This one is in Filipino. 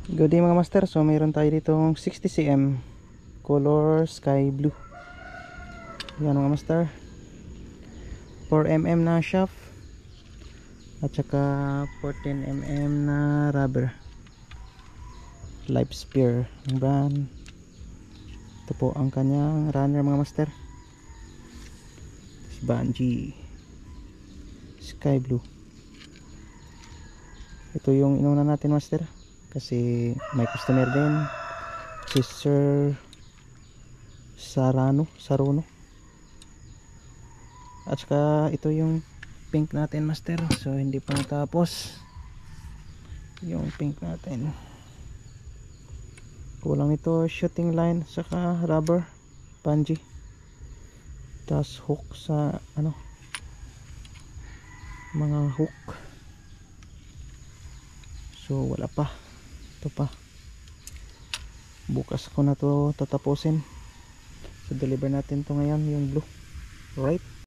Good day mga master. So mayroon tayo ditong 60cm color sky blue. Yan mga master, 4mm na shaft at saka 14mm na rubber live spear ng brand. Ito po ang kanyang runner mga master, Banji sky blue. Ito yung inuna natin master kasi may customer din, si Sir Saruno. At saka ito yung pink natin master, so hindi pa natapos yung pink natin. Kulang ito shooting line saka rubber Banji, tas hook sa mga hook. So wala pa, ito pa, bukas ko na to tatapusin. So deliver natin to ngayon yung blue, right?